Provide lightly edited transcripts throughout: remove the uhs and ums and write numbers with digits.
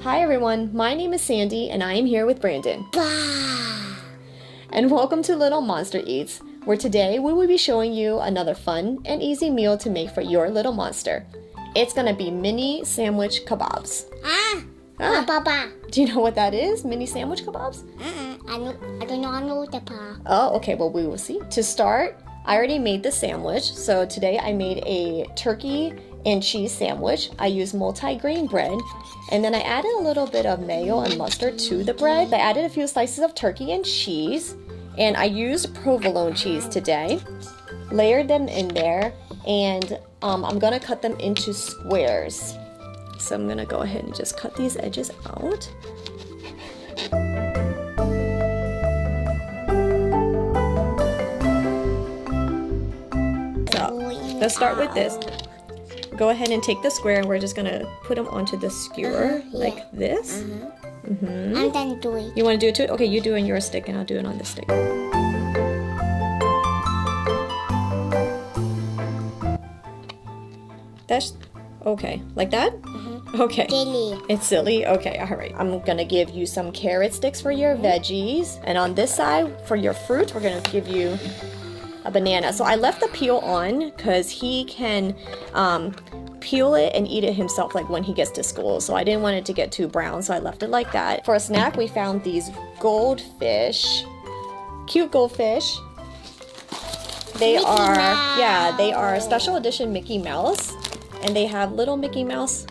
Hi everyone, my name is Sandy and I am here with Brandon. Bah! And welcome to Little Monster Eats, where today we will be showing you another fun and easy meal to make for your little monster. It's gonna be mini sandwich kebabs. Papa. Do you know what that is? Mini sandwich kebabs? I don't know the pa. Oh, okay, well we will see. To start, I already made the sandwich. So today I made a turkey and cheese sandwich. I used multi-grain bread, and then I added a little bit of mayo and mustard to the bread. I added a few slices of turkey and cheese, and I used provolone cheese today. Layered them in there, and I'm gonna cut them into squares. So I'm gonna go ahead and just cut these edges out. So let's start with this. Go ahead and take the square, and we're just gonna put them onto the skewer like this. And then do it. You want to do it too? Okay, you do it on your stick, and I'll do it on this stick. That's okay, like that? Okay. Silly. It's silly? Okay, alright. I'm gonna give you some carrot sticks for your veggies. And on this side, for your fruit, we're gonna give you a banana. So I left the peel on because he can peel it and eat it himself like when he gets to school. So I didn't want it to get too brown, so I left it like that. For a snack, we found these goldfish. Cute goldfish. They are a special edition Mickey Mouse. And they have little Mickey Mouse.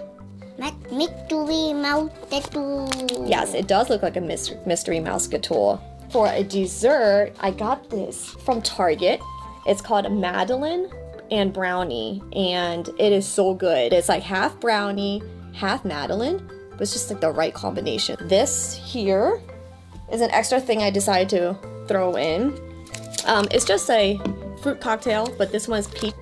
Mystery mouse tattoo. Yes, it does look like a mystery mouse tattoo. For a dessert, I got this from Target. It's called Madeline and Brownie, and it is so good. It's like half brownie, half Madeline, but it's just like the right combination. This here is an extra thing I decided to throw in. It's just a fruit cocktail, but this one's peach.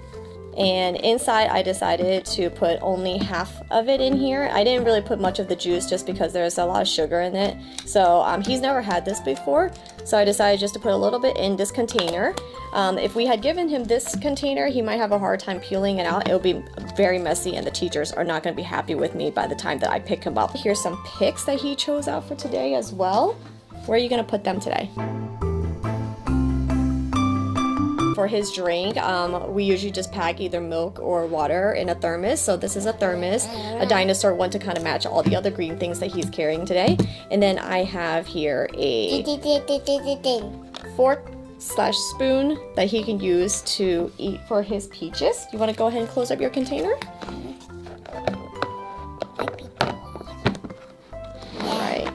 And inside I decided to put only half of it in here. I didn't really put much of the juice just because there's a lot of sugar in it. So he's never had this before. So I decided just to put a little bit in this container. If we had given him this container, he might have a hard time peeling it out. It'll be very messy and the teachers are not gonna be happy with me by the time that I pick him up. Here's some picks that he chose out for today as well. Where are you gonna put them today? For his drink, we usually just pack either milk or water in a thermos. So this is a thermos, a dinosaur one to kind of match all the other green things that he's carrying today. And then I have here a fork/spoon that he can use to eat for his peaches. You want to go ahead and close up your container? All right.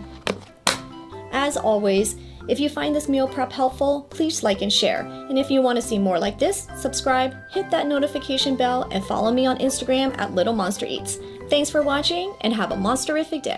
As always, if you find this meal prep helpful, please like and share. And if you want to see more like this, subscribe, hit that notification bell, and follow me on Instagram at Little Monster Eats. Thanks for watching, and have a monsterific day.